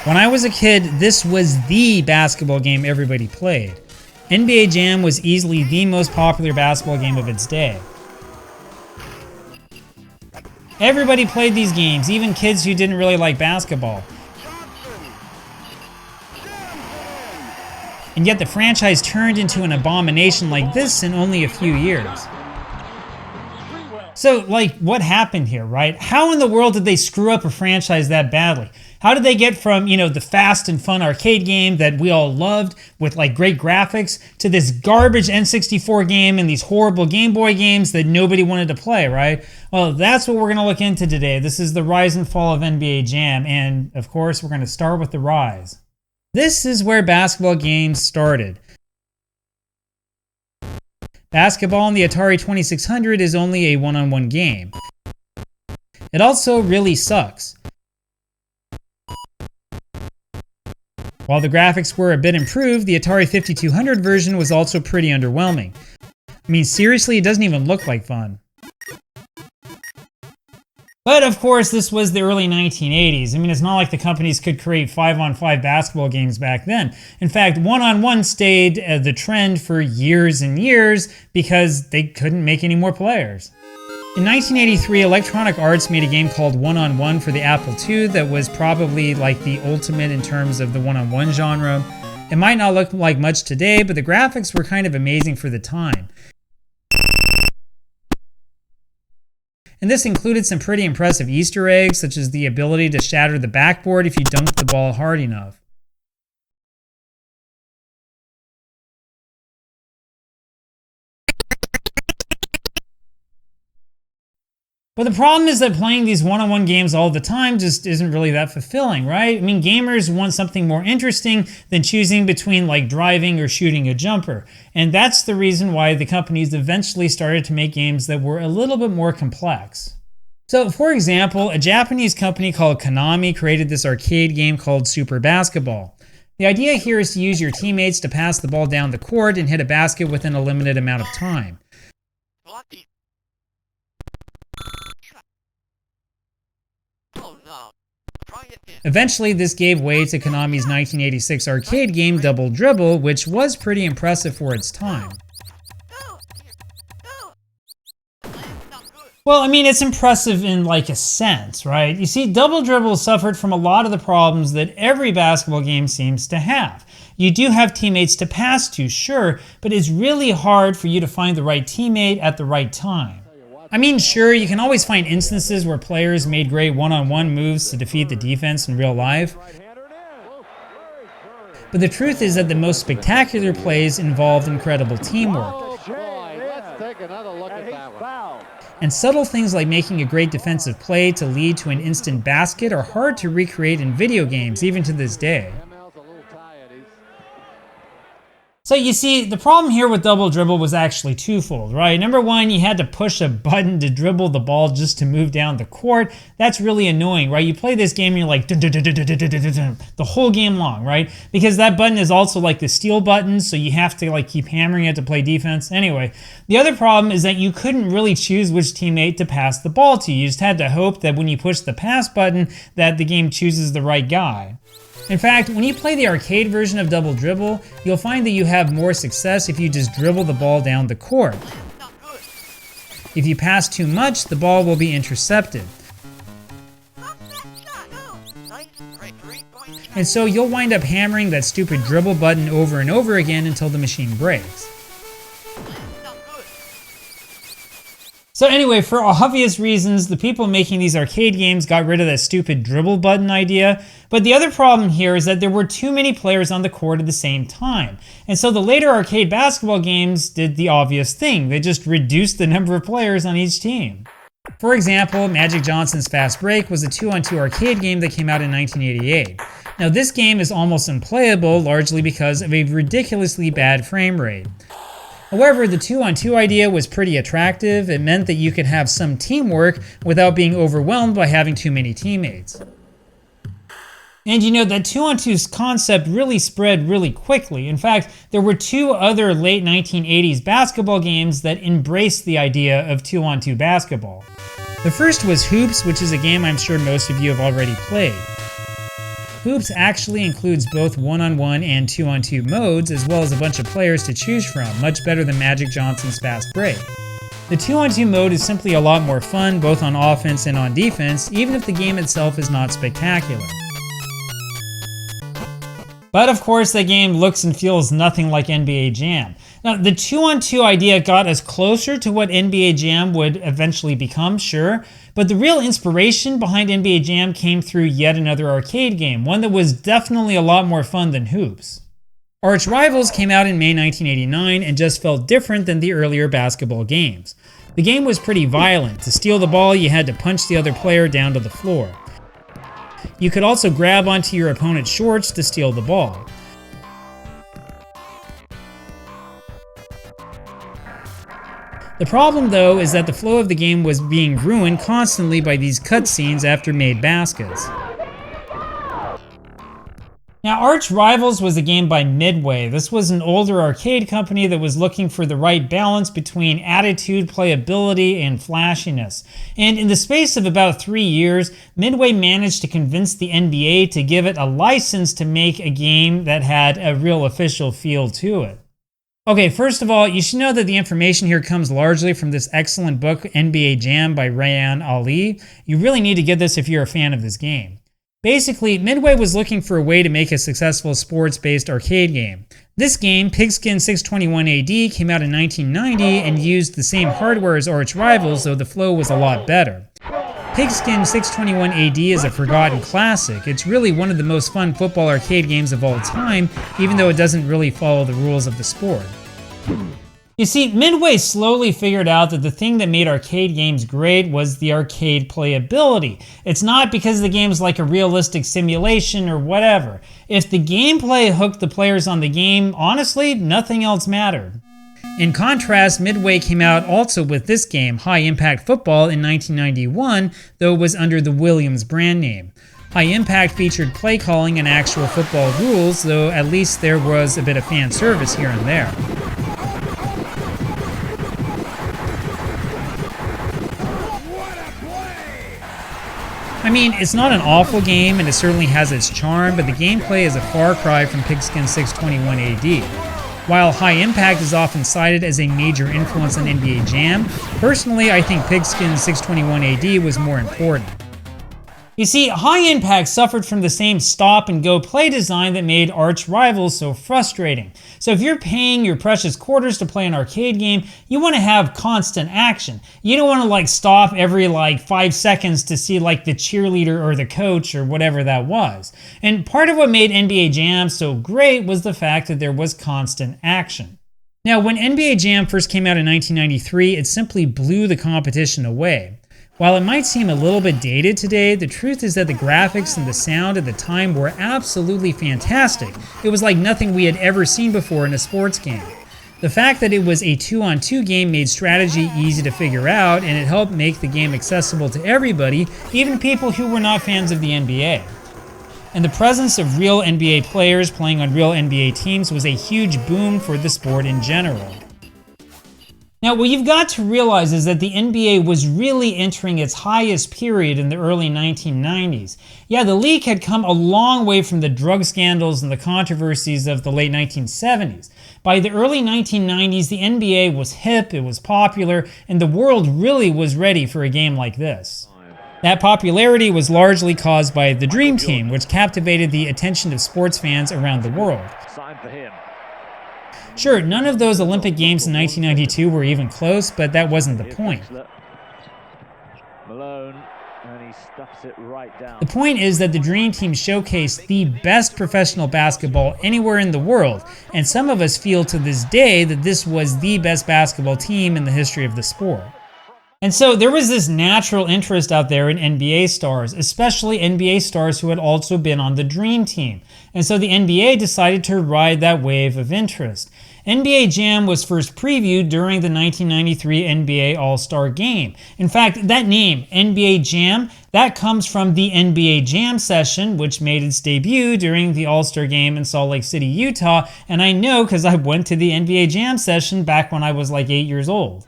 When I was a kid, this was the basketball game everybody played. NBA Jam was easily the most popular basketball game of its day. Everybody played these games, even kids who didn't really like basketball. And yet the franchise turned into an abomination like this in only a few years. So, like, what happened here, right? How in the world did they screw up a franchise that badly? How did they get from, the fast and fun arcade game that we all loved with, like, great graphics to this garbage N64 game and these horrible Game Boy games that nobody wanted to play, right? Well, that's what we're going to look into today. This is the rise and fall of NBA Jam, and, of course, we're going to start with the rise. This is where basketball games started. Basketball on the Atari 2600 is only a one-on-one game. It also really sucks. While the graphics were a bit improved, the Atari 5200 version was also pretty underwhelming. I mean, seriously, it doesn't even look like fun. But of course, this was the early 1980s. I mean, it's not like the companies could create 5-on-5 basketball games back then. In fact, one-on-one stayed the trend for years and years because they couldn't make any more players. In 1983, Electronic Arts made a game called One-on-One for the Apple II that was probably like the ultimate in terms of the one-on-one genre. It might not look like much today, but the graphics were kind of amazing for the time. And this included some pretty impressive Easter eggs, such as the ability to shatter the backboard if you dunked the ball hard enough. But the problem is that playing these one-on-one games all the time just isn't really that fulfilling, right? I mean, gamers want something more interesting than choosing between like driving or shooting a jumper. And that's the reason why the companies eventually started to make games that were a little bit more complex. So, for example, a Japanese company called Konami created this arcade game called Super Basketball. The idea here is to use your teammates to pass the ball down the court and hit a basket within a limited amount of time. Eventually, this gave way to Konami's 1986 arcade game Double Dribble, which was pretty impressive for its time. Well, I mean, it's impressive in like a sense, right? You see, Double Dribble suffered from a lot of the problems that every basketball game seems to have. You do have teammates to pass to, sure, but it's really hard for you to find the right teammate at the right time. I mean, sure, you can always find instances where players made great one-on-one moves to defeat the defense in real life. But the truth is that the most spectacular plays involved incredible teamwork. And subtle things like making a great defensive play to lead to an instant basket are hard to recreate in video games, even to this day. So you see, the problem here with Double Dribble was actually twofold, right? Number one, you had to push a button to dribble the ball just to move down the court. That's really annoying, right? You play this game and you're like the whole game long, right? Because that button is also like the steal button, so you have to like keep hammering it to play defense. Anyway, the other problem is that you couldn't really choose which teammate to pass the ball to. You just had to hope that when you push the pass button that the game chooses the right guy. In fact, when you play the arcade version of Double Dribble, you'll find that you have more success if you just dribble the ball down the court. If you pass too much, the ball will be intercepted. And so you'll wind up hammering that stupid dribble button over and over again until the machine breaks. So anyway, for obvious reasons, the people making these arcade games got rid of that stupid dribble button idea. But the other problem here is that there were too many players on the court at the same time. And so the later arcade basketball games did the obvious thing. They just reduced the number of players on each team. For example, Magic Johnson's Fast Break was a 2-on-2 arcade game that came out in 1988. Now this game is almost unplayable, largely because of a ridiculously bad frame rate. However, the 2-on-2 idea was pretty attractive. It meant that you could have some teamwork without being overwhelmed by having too many teammates. And you know, that 2-on-2 concept really spread really quickly. In fact, there were two other late 1980s basketball games that embraced the idea of 2-on-2 basketball. The first was Hoops, which is a game I'm sure most of you have already played. Hoops actually includes both 1-on-1 and 2-on-2 modes, as well as a bunch of players to choose from, much better than Magic Johnson's Fast Break. The 2-on-2 mode is simply a lot more fun, both on offense and on defense, even if the game itself is not spectacular. But of course, that game looks and feels nothing like NBA Jam. Now, the 2-on-2 idea got us closer to what NBA Jam would eventually become, sure, but the real inspiration behind NBA Jam came through yet another arcade game, one that was definitely a lot more fun than Hoops. Arch Rivals came out in May 1989 and just felt different than the earlier basketball games. The game was pretty violent. To steal the ball, you had to punch the other player down to the floor. You could also grab onto your opponent's shorts to steal the ball. The problem, though, is that the flow of the game was being ruined constantly by these cutscenes after made baskets. Now, Arch Rivals was a game by Midway. This was an older arcade company that was looking for the right balance between attitude, playability, and flashiness. And in the space of about 3 years, Midway managed to convince the NBA to give it a license to make a game that had a real official feel to it. Okay, first of all, you should know that the information here comes largely from this excellent book, NBA Jam by Rayan Ali. You really need to get this if you're a fan of this game. Basically, Midway was looking for a way to make a successful sports-based arcade game. This game, Pigskin 621 AD, came out in 1990 and used the same hardware as Arch Rivals, though the flow was a lot better. Pigskin 621 AD is a forgotten classic. It's really one of the most fun football arcade games of all time, even though it doesn't really follow the rules of the sport. You see, Midway slowly figured out that the thing that made arcade games great was the arcade playability. It's not because the game's like a realistic simulation or whatever. If the gameplay hooked the players on the game, honestly, nothing else mattered. In contrast, Midway came out also with this game, High Impact Football, in 1991, though it was under the Williams brand name. High Impact featured play calling and actual football rules, though at least there was a bit of fan service here and there. I mean, it's not an awful game, and it certainly has its charm, but the gameplay is a far cry from Pigskin 621 AD. While High Impact is often cited as a major influence on NBA Jam, personally I think Pigskin 621 AD was more important. You see, High Impact suffered from the same stop-and-go play design that made Arch Rivals so frustrating. So if you're paying your precious quarters to play an arcade game, you want to have constant action. You don't want to stop every 5 seconds to see the cheerleader or the coach or whatever that was. And part of what made NBA Jam so great was the fact that there was constant action. Now, when NBA Jam first came out in 1993, it simply blew the competition away. While it might seem a little bit dated today, the truth is that the graphics and the sound at the time were absolutely fantastic. It was like nothing we had ever seen before in a sports game. The fact that it was a 2-on-2 game made strategy easy to figure out, and it helped make the game accessible to everybody, even people who were not fans of the NBA. And the presence of real NBA players playing on real NBA teams was a huge boon for the sport in general. Now, what you've got to realize is that the NBA was really entering its highest period in the early 1990s. Yeah, the league had come a long way from the drug scandals and the controversies of the late 1970s. By the early 1990s, the NBA was hip, it was popular, and the world really was ready for a game like this. That popularity was largely caused by the Dream Team, which captivated the attention of sports fans around the world. Sure, none of those Olympic Games in 1992 were even close, but that wasn't the point. The point is that the Dream Team showcased the best professional basketball anywhere in the world, and some of us feel to this day that this was the best basketball team in the history of the sport. And so there was this natural interest out there in NBA stars, especially NBA stars who had also been on the Dream Team. And so the NBA decided to ride that wave of interest. NBA Jam was first previewed during the 1993 NBA All-Star Game. In fact, that name, NBA Jam, that comes from the NBA Jam session, which made its debut during the All-Star Game in Salt Lake City, Utah. And I know because I went to the NBA Jam session back when I was 8 years old.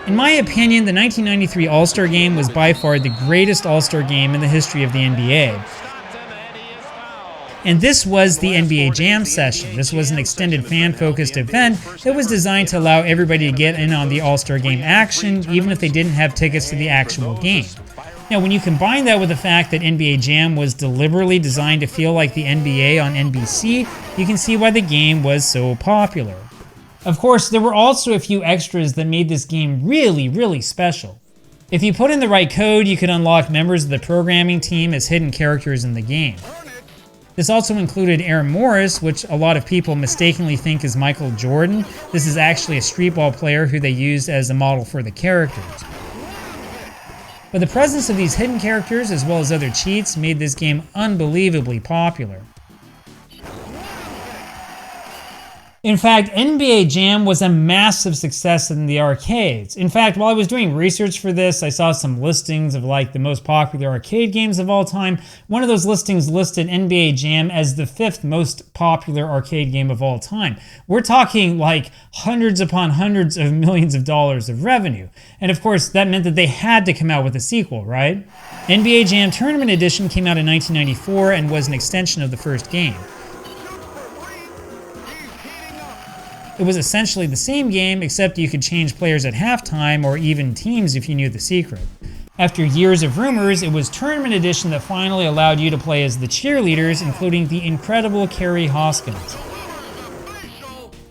In my opinion, the 1993 All-Star Game was by far the greatest All-Star Game in the history of the NBA. And this was the NBA Jam session. This was an extended fan-focused event that was designed to allow everybody to get in on the All-Star Game action, even if they didn't have tickets to the actual game. Now, when you combine that with the fact that NBA Jam was deliberately designed to feel like the NBA on NBC, you can see why the game was so popular. Of course, there were also a few extras that made this game really, really special. If you put in the right code, you could unlock members of the programming team as hidden characters in the game. This also included Aaron Morris, which a lot of people mistakenly think is Michael Jordan. This is actually a streetball player who they used as a model for the characters. But the presence of these hidden characters, as well as other cheats, made this game unbelievably popular. In fact, NBA Jam was a massive success in the arcades. In fact, while I was doing research for this, I saw some listings of like the most popular arcade games of all time. One of those listings listed NBA Jam as the 5th most popular arcade game of all time. We're talking like hundreds upon hundreds of millions of dollars of revenue. And of course, that meant that they had to come out with a sequel, right? NBA Jam Tournament Edition came out in 1994 and was an extension of the first game. It was essentially the same game, except you could change players at halftime or even teams if you knew the secret. After years of rumors, it was Tournament Edition that finally allowed you to play as the cheerleaders, including the incredible Carrie Hoskins.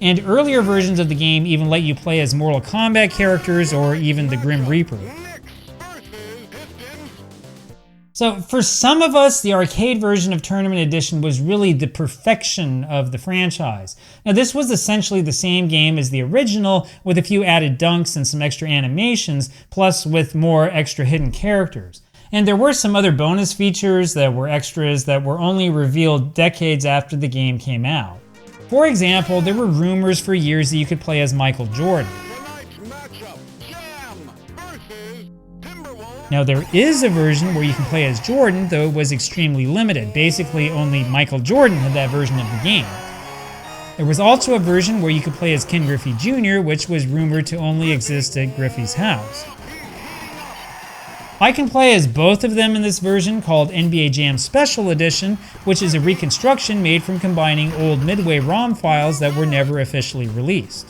And earlier versions of the game even let you play as Mortal Kombat characters or even the Grim Reaper. So for some of us, the arcade version of Tournament Edition was really the perfection of the franchise. Now this was essentially the same game as the original with a few added dunks and some extra animations, plus with more extra hidden characters. And there were some other bonus features that were extras that were only revealed decades after the game came out. For example, there were rumors for years that you could play as Michael Jordan. Now there is a version where you can play as Jordan, though it was extremely limited. Basically only Michael Jordan had that version of the game. There was also a version where you could play as Ken Griffey Jr., which was rumored to only exist at Griffey's house. I can play as both of them in this version called NBA Jam Special Edition, which is a reconstruction made from combining old Midway ROM files that were never officially released.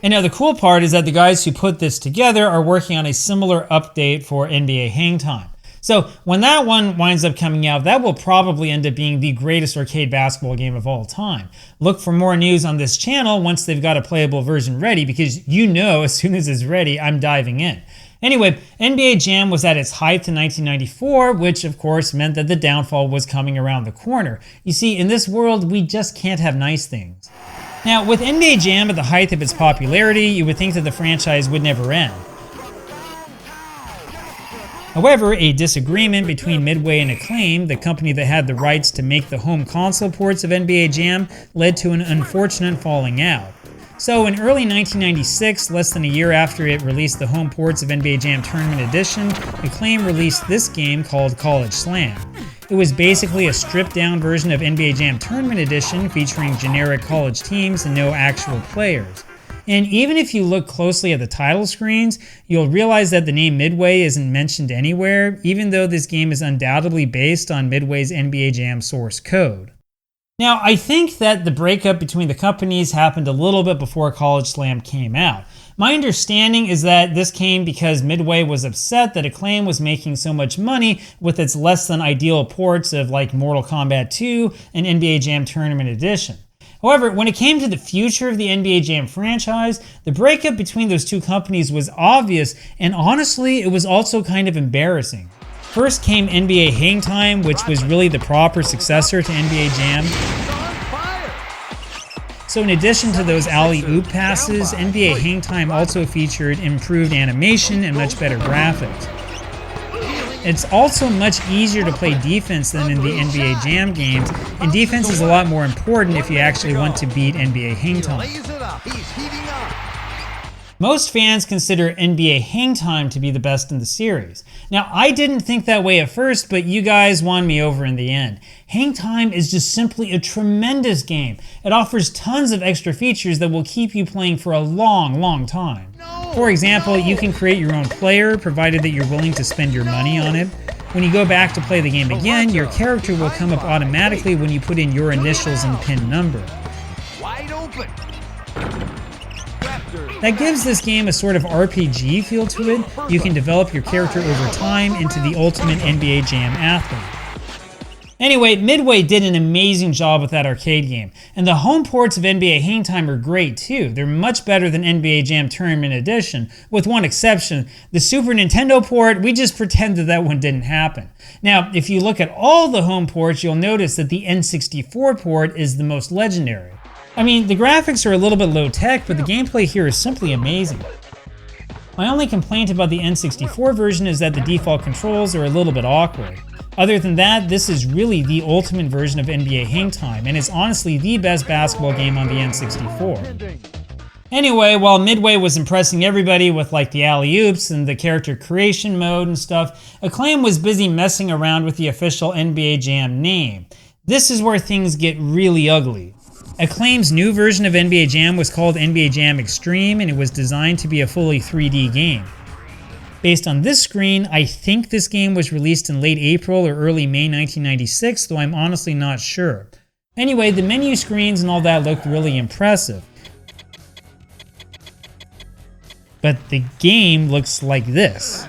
And now the cool part is that the guys who put this together are working on a similar update for NBA Hang Time. So when that one winds up coming out, that will probably end up being the greatest arcade basketball game of all time. Look for more news on this channel once they've got a playable version ready, because you know as soon as it's ready, I'm diving in. Anyway, NBA Jam was at its height in 1994, which of course meant that the downfall was coming around the corner. You see, in this world, we just can't have nice things. Now, with NBA Jam at the height of its popularity, you would think that the franchise would never end. However, a disagreement between Midway and Acclaim, the company that had the rights to make the home console ports of NBA Jam, led to an unfortunate falling out. So in early 1996, less than a year after it released the home ports of NBA Jam Tournament Edition, Acclaim released this game called College Slam. It was basically a stripped-down version of NBA Jam Tournament Edition featuring generic college teams and no actual players. And even if you look closely at the title screens, you'll realize that the name Midway isn't mentioned anywhere, even though this game is undoubtedly based on Midway's NBA Jam source code. Now, I think that the breakup between the companies happened a little bit before College Slam came out. My understanding is that this came because Midway was upset that Acclaim was making so much money with its less than ideal ports of like Mortal Kombat 2 and NBA Jam Tournament Edition. However, when it came to the future of the NBA Jam franchise, the breakup between those two companies was obvious, and honestly, it was also kind of embarrassing. First came NBA Hang Time, which was really the proper successor to NBA Jam. So in addition to those alley-oop passes, NBA Hang Time also featured improved animation and much better graphics. It's also much easier to play defense than in the NBA Jam games, and defense is a lot more important if you actually want to beat NBA Hang Time. Most fans consider NBA Hang Time to be the best in the series. Now, I didn't think that way at first, but you guys won me over in the end. Hang Time is just simply a tremendous game. It offers tons of extra features that will keep you playing for a long time. For example, you can create your own player, provided that you're willing to spend your money on it. When you go back to play the game again, your character will come up automatically when you put in your initials and PIN number. Wide open. That gives this game a sort of RPG feel to it. You can develop your character over time into the ultimate NBA Jam athlete. Anyway, Midway did an amazing job with that arcade game, and the home ports of NBA Hang Time are great too. They're much better than NBA Jam Tournament Edition, with one exception. The Super Nintendo port, we just pretend that one didn't happen. Now, if you look at all the home ports, you'll notice that the N64 port is the most legendary. I mean, the graphics are a little bit low tech, but the gameplay here is simply amazing. My only complaint about the N64 version is that the default controls are a little bit awkward. Other than that, this is really the ultimate version of NBA Hang Time, and is honestly the best basketball game on the N64. Anyway, while Midway was impressing everybody with like the alley-oops and the character creation mode and stuff, Acclaim was busy messing around with the official NBA Jam name. This is where things get really ugly. Acclaim's new version of NBA Jam was called NBA Jam Extreme, and it was designed to be a fully 3D game. Based on this screen, I think this game was released in late April or early May 1996, though I'm honestly not sure. Anyway, the menu screens and all that looked really impressive. But the game looks like this.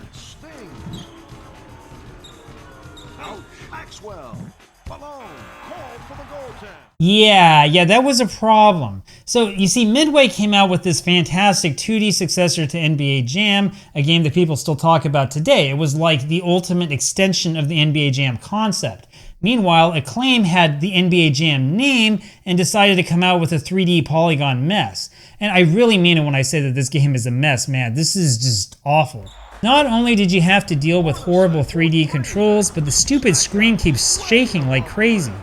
Yeah, that was a problem. So you see, Midway came out with this fantastic 2D successor to NBA Jam, a game that people still talk about today. It was like the ultimate extension of the NBA Jam concept. Meanwhile, Acclaim had the NBA Jam name and decided to come out with a 3D polygon mess. And I really mean it when I say that this game is a mess, man. This is just awful. Not only did you have to deal with horrible 3D controls, but the stupid screen keeps shaking like crazy.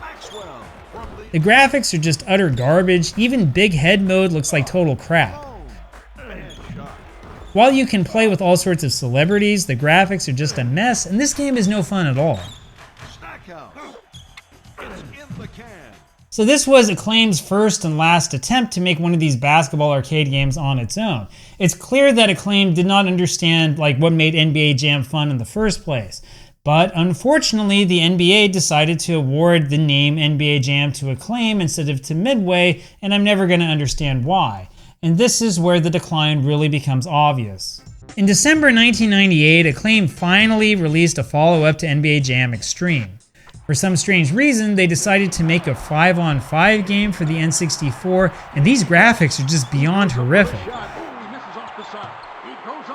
The graphics are just utter garbage. Even Big Head mode looks like total crap. While you can play with all sorts of celebrities, the graphics are just a mess, and this game is no fun at all. So this was Acclaim's first and last attempt to make one of these basketball arcade games on its own. It's clear that Acclaim did not understand what made NBA Jam fun in the first place. But unfortunately, the NBA decided to award the name NBA Jam to Acclaim instead of to Midway, and I'm never going to understand why. And this is where the decline really becomes obvious. In December 1998, Acclaim finally released a follow-up to NBA Jam Extreme. For some strange reason, they decided to make a 5-on-5 game for the N64, and these graphics are just beyond horrific.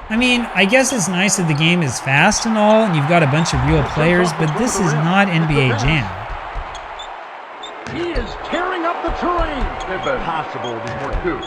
I mean, I guess it's nice that the game is fast and all, and you've got a bunch of real players, but this is not NBA Jam. He is tearing up the terrain. It's impossible before two.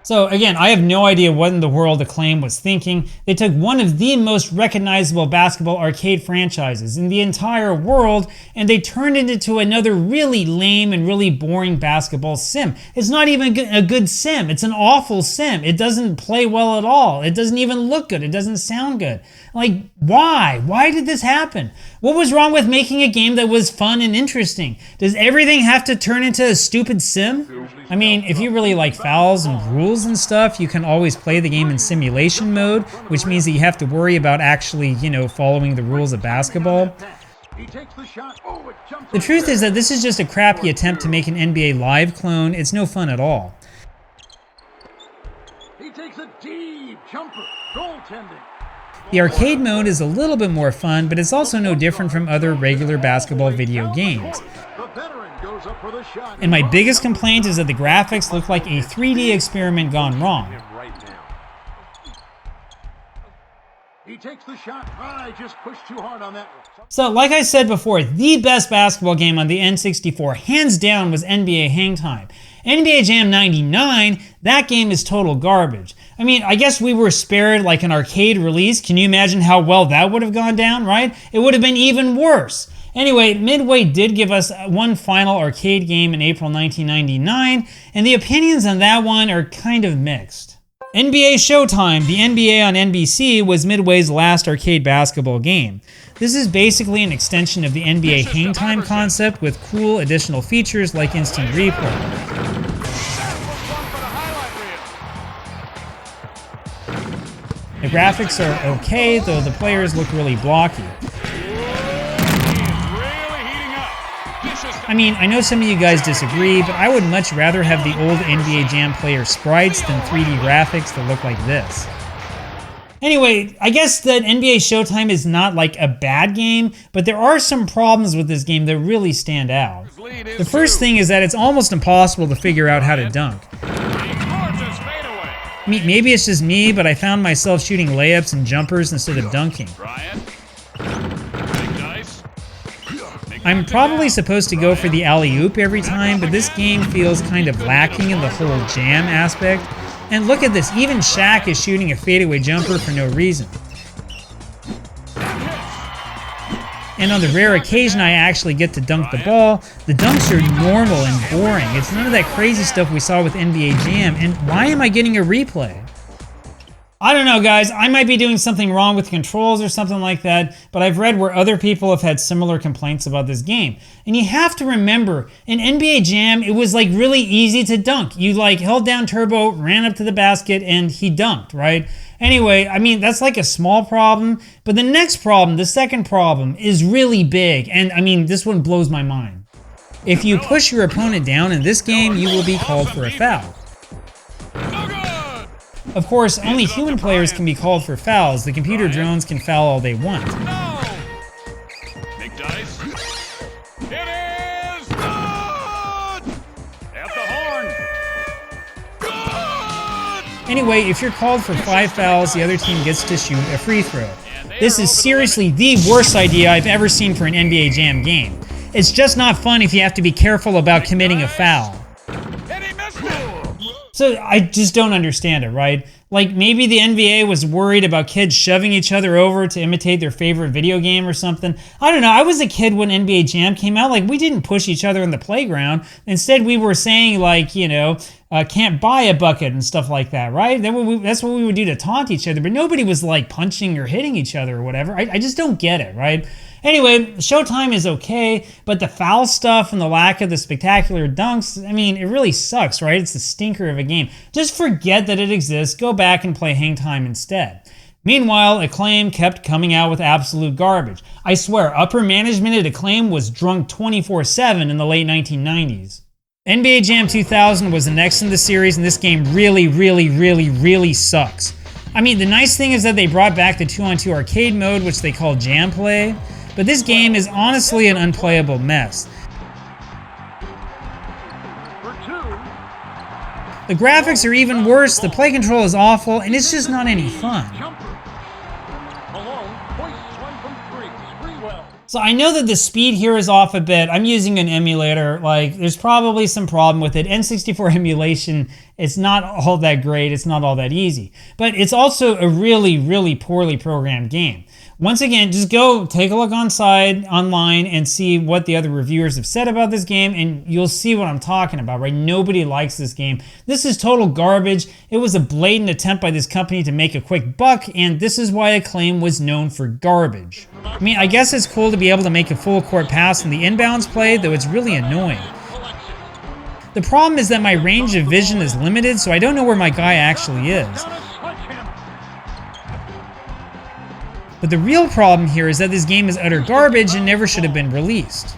So again, I have no idea what in the world Acclaim was thinking. They took one of the most recognizable basketball arcade franchises in the entire world, and they turned it into another really lame and really boring basketball sim. It's not even a good sim. It's an awful sim. It doesn't play well at all. It doesn't even look good. It doesn't sound good. Like, why? Why did this happen? What was wrong with making a game that was fun and interesting? Does everything have to turn into a stupid sim? I mean, if you really like fouls and rules and stuff, you can always play the game in simulation mode, which means that you have to worry about actually, following the rules of basketball. The truth is that this is just a crappy attempt to make an NBA Live clone. It's no fun at all. He takes a deep jumper, goaltending. The arcade mode is a little bit more fun, but it's also no different from other regular basketball video games. And my biggest complaint is that the graphics look like a 3D experiment gone wrong. He takes the shot. I just pushed too hard on that one. So, like I said before, the best basketball game on the N64, hands down, was NBA Hang Time. NBA Jam 99, that game is total garbage. I mean, I guess we were spared like an arcade release. Can you imagine how well that would have gone down, right? It would have been even worse. Anyway, Midway did give us one final arcade game in April 1999, and the opinions on that one are kind of mixed. NBA Showtime, the NBA on NBC, was Midway's last arcade basketball game. This is basically an extension of the NBA Hang Time concept with cool additional features like instant replay. The graphics are okay, though the players look really blocky. I mean, I know some of you guys disagree, but I would much rather have the old NBA Jam player sprites than 3D graphics that look like this. Anyway, I guess that NBA Showtime is not like a bad game, but there are some problems with this game that really stand out. The first thing is that it's almost impossible to figure out how to dunk. I mean, maybe it's just me, but I found myself shooting layups and jumpers instead of dunking. I'm probably supposed to go for the alley-oop every time, but this game feels kind of lacking in the whole jam aspect. And look at this, even Shaq is shooting a fadeaway jumper for no reason. And on the rare occasion I actually get to dunk the ball, the dunks are normal and boring. It's none of that crazy stuff we saw with NBA Jam, and why am I getting a replay? I don't know, guys, I might be doing something wrong with the controls or something like that, but I've read where other people have had similar complaints about this game. And you have to remember, in NBA Jam, it was like really easy to dunk. You like held down turbo, ran up to the basket, and he dunked, right? Anyway, I mean, that's like a small problem, but the next problem, the second problem, is really big, and I mean, this one blows my mind. If you push your opponent down in this game, you will be called for a foul. Of course, only human players can be called for fouls. The computer drones can foul all they want. Big dice. It is good! At the horn. Good! Anyway, if you're called for 5 fouls, the other team gets to shoot a free throw. This is seriously the worst idea I've ever seen for an NBA Jam game. It's just not fun if you have to be careful about committing a foul. So I just don't understand it, right? Like maybe the NBA was worried about kids shoving each other over to imitate their favorite video game or something. I don't know. I was a kid when NBA Jam came out. Like we didn't push each other in the playground. Instead, we were saying like, you know, can't buy a bucket and stuff like that, right? That's what we would do to taunt each other. But nobody was like punching or hitting each other or whatever. I just don't get it, right? Anyway, Showtime is okay, but the foul stuff and the lack of the spectacular dunks, I mean, it really sucks, right? It's a stinker of a game. Just forget that it exists, go back and play Hang Time instead. Meanwhile, Acclaim kept coming out with absolute garbage. I swear, upper management at Acclaim was drunk 24/7 in the late 1990s. NBA Jam 2000 was the next in the series, and this game really sucks. I mean, the nice thing is that they brought back the 2-on-2 arcade mode, which they call Jam Play. But this game is honestly an unplayable mess. The graphics are even worse, the play control is awful, and it's just not any fun. So I know that the speed here is off a bit. I'm using an emulator. Like, there's probably some problem with it. N64 emulation, it's not all that great. It's not all that easy. But it's also a really poorly programmed game. Once again, just go take a look online and see what the other reviewers have said about this game, and you'll see what I'm talking about, right? Nobody likes this game. This is total garbage. It was a blatant attempt by this company to make a quick buck, and this is why Acclaim was known for garbage. I mean, I guess it's cool to be able to make a full court pass in the inbounds play, though it's really annoying. The problem is that my range of vision is limited, so I don't know where my guy actually is. But the real problem here is that this game is utter garbage and never should have been released.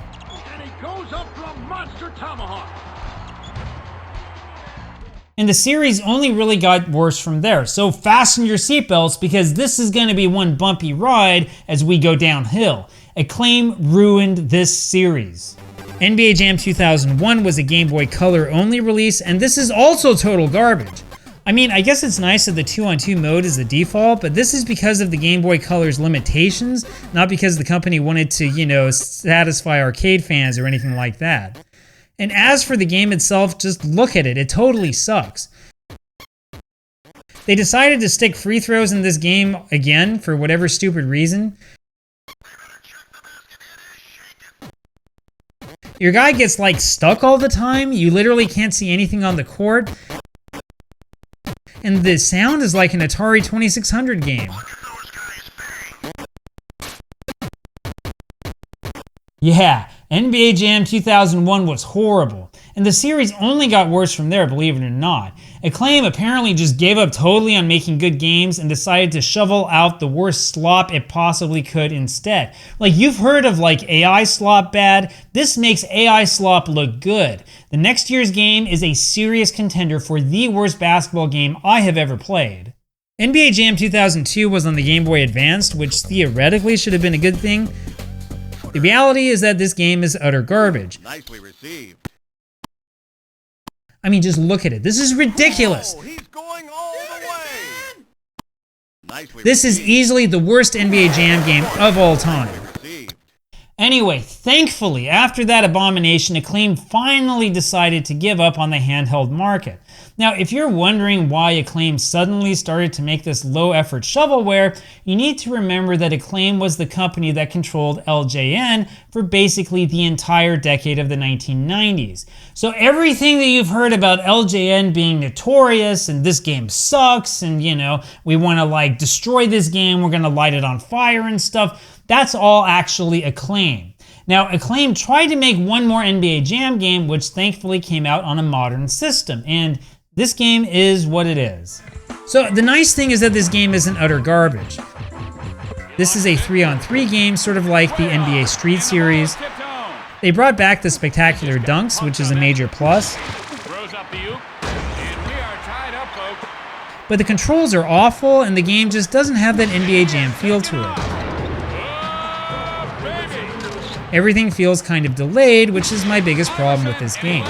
And the series only really got worse from there, so fasten your seatbelts because this is going to be one bumpy ride as we go downhill. Acclaim ruined this series. NBA Jam 2001 was a Game Boy Color only release, and this is also total garbage. I mean, I guess it's nice that the 2-on-2 mode is the default, but this is because of the Game Boy Color's limitations, not because the company wanted to, you know, satisfy arcade fans or anything like that. And as for the game itself, just look at it. It totally sucks. They decided to stick free throws in this game again for whatever stupid reason. Your guy gets like stuck all the time. You literally can't see anything on the court. and the sound is like an Atari 2600 game. Yeah, NBA Jam 2001 was horrible, and the series only got worse from there, believe it or not. Acclaim apparently just gave up totally on making good games and decided to shovel out the worst slop it possibly could instead. Like, you've heard of like AI slop bad? This makes AI slop look good. The next year's game is a serious contender for the worst basketball game I have ever played. NBA Jam 2002 was on the Game Boy Advance, which theoretically should have been a good thing. The reality is that this game is utter garbage. Nicely received. I mean, just look at it. This is ridiculous. Oh, he's going all the way. Nicely This is received. easily the worst NBA Jam game of all time. Received. Anyway, thankfully, after that abomination, Acclaim finally decided to give up on the handheld market. Now, if you're wondering why Acclaim suddenly started to make this low-effort shovelware, you need to remember that Acclaim was the company that controlled LJN for basically the entire decade of the 1990s. So everything that you've heard about LJN being notorious and this game sucks and, you know, we want to like destroy this game, we're going to light it on fire and stuff, that's all actually Acclaim. Now, Acclaim tried to make one more NBA Jam game, which thankfully came out on a modern system, and this game is what it is. So the nice thing is that this game isn't utter garbage. This is a 3-on-3 game, sort of like the NBA Street Series. They brought back the spectacular dunks, which is a major plus. But the controls are awful, and the game just doesn't have that NBA Jam feel to it. Everything feels kind of delayed, which is my biggest problem with this game.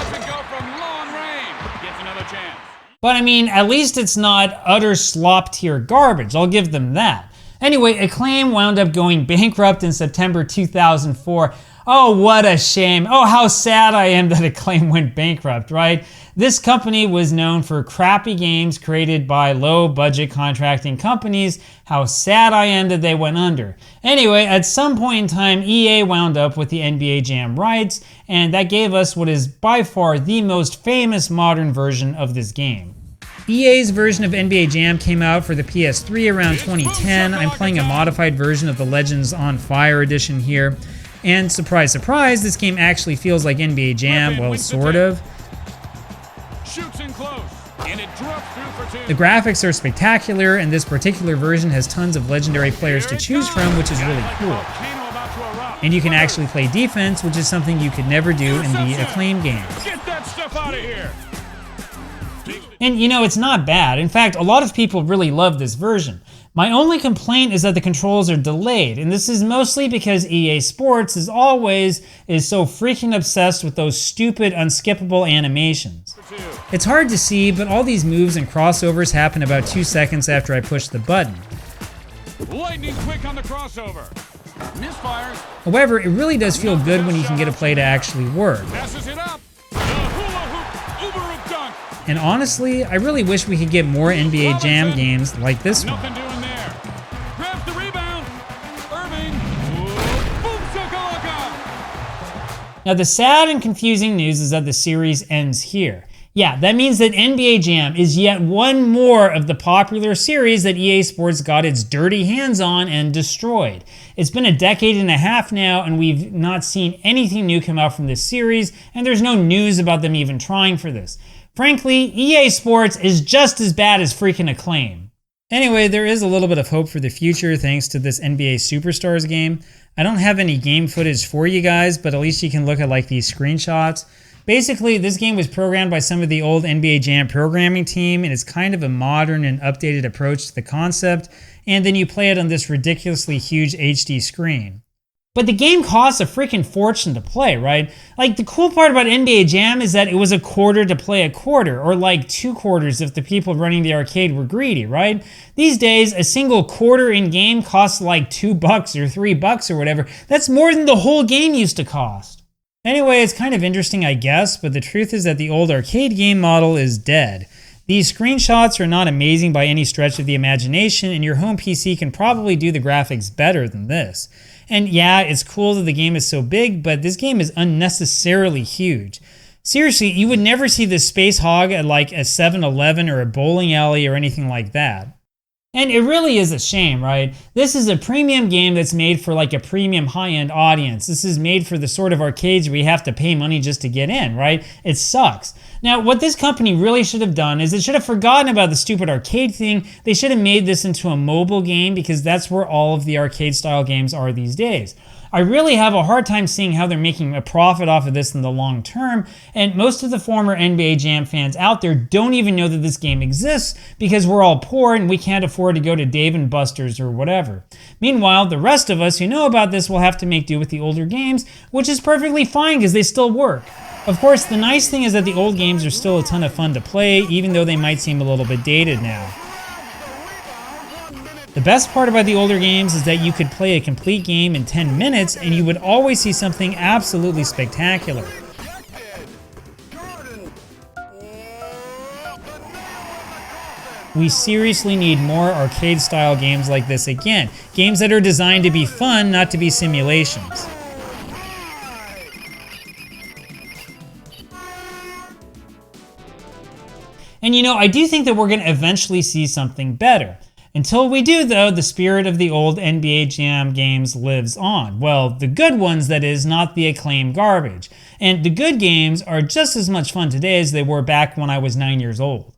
But I mean, at least it's not utter slop tier garbage, I'll give them that. Anyway, Acclaim wound up going bankrupt in September 2004. Oh, what a shame. Oh, how sad I am that Acclaim went bankrupt, right? This company was known for crappy games created by low-budget contracting companies. How sad I am that they went under. Anyway, at some point in time, EA wound up with the NBA Jam rights, and that gave us what is by far the most famous modern version of this game. EA's version of NBA Jam came out for the PS3 around 2010. I'm playing a modified version of the Legends on Fire edition here. And surprise, surprise, this game actually feels like NBA Jam, well, sort of. The graphics are spectacular, and this particular version has tons of legendary players to choose from, which is really cool. And you can actually play defense, which is something you could never do in the Acclaim games. Get that stuff out of here. And you know, it's not bad. In fact, a lot of people really love this version. My only complaint is that the controls are delayed, and this is mostly because EA Sports, as always, is so freaking obsessed with those stupid, unskippable animations. It's hard to see, but all these moves and crossovers happen about 2 seconds after I push the button. Lightning quick on the crossover. Misfires. However, it really does feel good when you can get a play to actually work. Passes it up. The hula hoop, uber hoop dunk. And honestly, I really wish we could get more NBA Jam games like this one. Nothing doing there. Grabs the rebound. Irving. Boom shakalaka. Now, the sad and confusing news is that the series ends here. Yeah, that means that NBA Jam is yet one more of the popular series that EA Sports got its dirty hands on and destroyed. It's been a decade and a half now, and we've not seen anything new come out from this series, and there's no news about them even trying for this. Frankly, EA Sports is just as bad as freaking Acclaim. Anyway, there is a little bit of hope for the future thanks to this NBA Superstars game. I don't have any game footage for you guys, but at least you can look at like these screenshots. Basically, this game was programmed by some of the old NBA Jam programming team, and it's kind of a modern and updated approach to the concept, and then you play it on this ridiculously huge HD screen. But the game costs a freaking fortune to play, right? Like, the cool part about NBA Jam is that it was a quarter to play a quarter, or like 2 quarters if the people running the arcade were greedy, right? These days, a single quarter in game costs like $2 or $3 or whatever. That's more than the whole game used to cost. Anyway, it's kind of interesting, I guess, but the truth is that the old arcade game model is dead. These screenshots are not amazing by any stretch of the imagination, and your home PC can probably do the graphics better than this. And yeah, it's cool that the game is so big, but this game is unnecessarily huge. Seriously, you would never see this Space Hog at like a 7-Eleven or a bowling alley or anything like that. And it really is a shame, right? This is a premium game that's made for like a premium high-end audience. This is made for the sort of arcades where you have to pay money just to get in, right? It sucks. Now, what this company really should have done is it should have forgotten about the stupid arcade thing. They should have made this into a mobile game because that's where all of the arcade-style games are these days. I really have a hard time seeing how they're making a profit off of this in the long term, and most of the former NBA Jam fans out there don't even know that this game exists because we're all poor and we can't afford to go to Dave & Buster's or whatever. Meanwhile, the rest of us who know about this will have to make do with the older games, which is perfectly fine because they still work. Of course, the nice thing is that the old games are still a ton of fun to play, even though they might seem a little bit dated now. The best part about the older games is that you could play a complete game in 10 minutes and you would always see something absolutely spectacular. We seriously need more arcade-style games like this again. Games that are designed to be fun, not to be simulations. And you know, I do think that we're going to eventually see something better. Until we do, though, the spirit of the old NBA Jam games lives on. Well, the good ones, that is, not the acclaimed garbage. And the good games are just as much fun today as they were back when I was 9 years old.